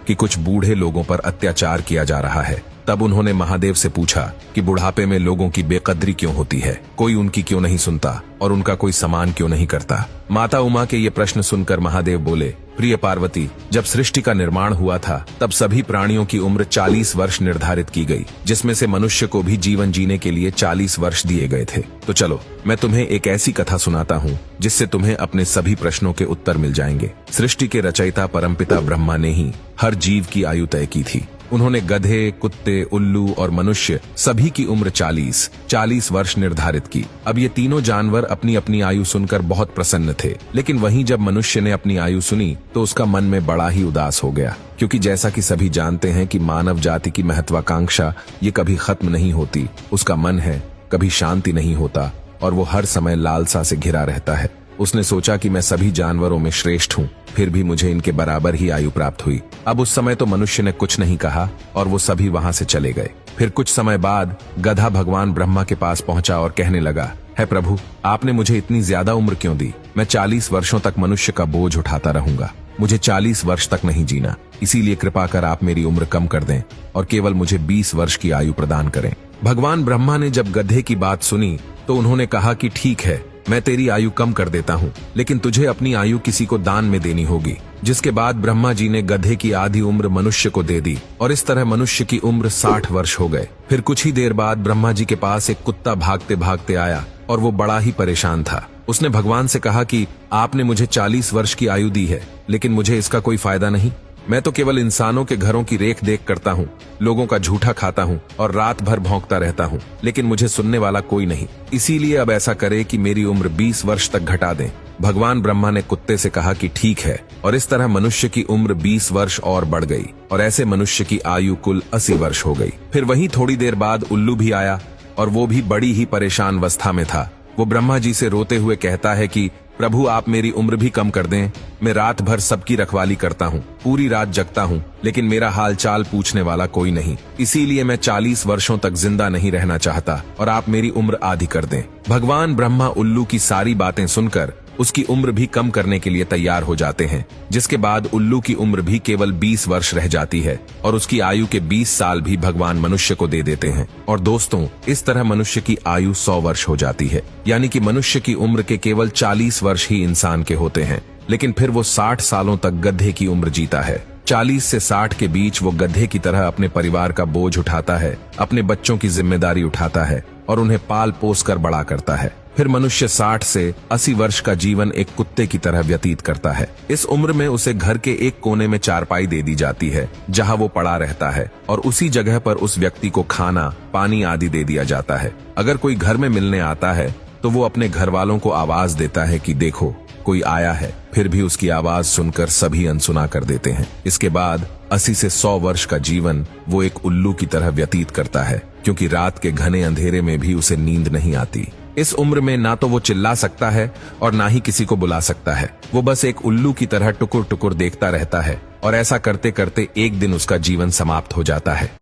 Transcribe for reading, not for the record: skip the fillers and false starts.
कि कुछ बूढ़े लोगों पर अत्याचार किया जा रहा है। तब उन्होंने महादेव से पूछा कि बुढ़ापे में लोगों की बेकदरी क्यों होती है, कोई उनकी क्यों नहीं सुनता और उनका कोई सम्मान क्यों नहीं करता। माता उमा के ये प्रश्न सुनकर महादेव बोले, प्रिय पार्वती, जब सृष्टि का निर्माण हुआ था तब सभी प्राणियों की उम्र 40 वर्ष निर्धारित की गई, जिसमें से मनुष्य को भी जीवन जीने के लिए 40 वर्ष दिए गए थे। तो चलो मैं तुम्हें एक ऐसी कथा सुनाता हूँ जिससे तुम्हें अपने सभी प्रश्नों के उत्तर मिल जाएंगे। सृष्टि के रचयिता परमपिता ब्रह्मा ने ही हर जीव की आयु तय की थी। उन्होंने गधे, कुत्ते, उल्लू और मनुष्य सभी की उम्र 40 वर्ष निर्धारित की। अब ये तीनों जानवर अपनी अपनी आयु सुनकर बहुत प्रसन्न थे, लेकिन वहीं जब मनुष्य ने अपनी आयु सुनी तो उसका मन में बड़ा ही उदास हो गया, क्योंकि जैसा कि सभी जानते हैं कि मानव जाति की महत्वाकांक्षा ये कभी खत्म नहीं होती। उसका मन है कभी शांति नहीं होता और वो हर समय लालसा से घिरा रहता है। उसने सोचा कि मैं सभी जानवरों में श्रेष्ठ हूँ, फिर भी मुझे इनके बराबर ही आयु प्राप्त हुई। अब उस समय तो मनुष्य ने कुछ नहीं कहा और वो सभी वहां से चले गए। फिर कुछ समय बाद गधा भगवान ब्रह्मा के पास पहुंचा और कहने लगा, है प्रभु, आपने मुझे इतनी ज्यादा उम्र क्यों दी? मैं 40 वर्षों तक मनुष्य का बोझ उठाता रहूंगा, मुझे 40 वर्ष तक नहीं जीना, इसीलिए कृपा कर आप मेरी उम्र कम कर दें और केवल मुझे 20 वर्ष की आयु प्रदान करें। भगवान ब्रह्मा ने जब गधे की बात सुनी तो उन्होंने कहा कि ठीक है, मैं तेरी आयु कम कर देता हूँ, लेकिन तुझे अपनी आयु किसी को दान में देनी होगी। जिसके बाद ब्रह्मा जी ने गधे की आधी उम्र मनुष्य को दे दी और इस तरह मनुष्य की उम्र 60 वर्ष हो गए। फिर कुछ ही देर बाद ब्रह्मा जी के पास एक कुत्ता भागते भागते आया और वो बड़ा ही परेशान था। उसने भगवान से कहा कि आपने मुझे 40 वर्ष की आयु दी है, लेकिन मुझे इसका कोई फायदा नहीं। मैं तो केवल इंसानों के घरों की रेख देख करता हूँ, लोगों का झूठा खाता हूँ और रात भर भौंकता रहता हूँ, लेकिन मुझे सुनने वाला कोई नहीं। इसीलिए अब ऐसा करे कि मेरी उम्र 20 वर्ष तक घटा दें। भगवान ब्रह्मा ने कुत्ते से कहा कि ठीक है, और इस तरह मनुष्य की उम्र 20 वर्ष और बढ़ गई और ऐसे मनुष्य की आयु कुल 80 वर्ष हो गई। फिर वहीं थोड़ी देर बाद उल्लू भी आया और वो भी बड़ी ही परेशान अवस्था में था। वो ब्रह्मा जी से रोते हुए कहता है कि प्रभु, आप मेरी उम्र भी कम कर दें। मैं रात भर सबकी रखवाली करता हूँ, पूरी रात जगता हूँ, लेकिन मेरा हाल चाल पूछने वाला कोई नहीं। इसीलिए मैं 40 वर्षों तक जिंदा नहीं रहना चाहता और आप मेरी उम्र आधी कर दें। भगवान ब्रह्मा उल्लू की सारी बातें सुनकर उसकी उम्र भी कम करने के लिए तैयार हो जाते हैं, जिसके बाद उल्लू की उम्र भी केवल 20 वर्ष रह जाती है और उसकी आयु के 20 साल भी भगवान मनुष्य को दे देते हैं। और दोस्तों, इस तरह मनुष्य की आयु 100 वर्ष हो जाती है, यानी कि मनुष्य की उम्र के केवल 40 वर्ष ही इंसान के होते हैं, लेकिन फिर वो 60 सालों तक गधे की उम्र जीता है। 40 से 60 के बीच वो गधे की तरह अपने परिवार का बोझ उठाता है, अपने बच्चों की जिम्मेदारी उठाता है और उन्हें पाल पोस कर बड़ा करता है। फिर मनुष्य 60 से 80 वर्ष का जीवन एक कुत्ते की तरह व्यतीत करता है। इस उम्र में उसे घर के एक कोने में चारपाई दे दी जाती है जहां वो पड़ा रहता है और उसी जगह पर उस व्यक्ति को खाना, पानी आदि दे दिया जाता है। अगर कोई घर में मिलने आता है तो वो अपने घर वालों को आवाज देता है कि देखो कोई आया है, फिर भी उसकी आवाज सुनकर सभी अनसुना कर देते हैं। इसके बाद 80 से 100 वर्ष का जीवन वो एक उल्लू की तरह व्यतीत करता है, क्योंकि रात के घने अंधेरे में भी उसे नींद नहीं आती। इस उम्र में ना तो वो चिल्ला सकता है और ना ही किसी को बुला सकता है। वो बस एक उल्लू की तरह टुकुर टुकुर देखता रहता है और ऐसा करते करते एक दिन उसका जीवन समाप्त हो जाता है।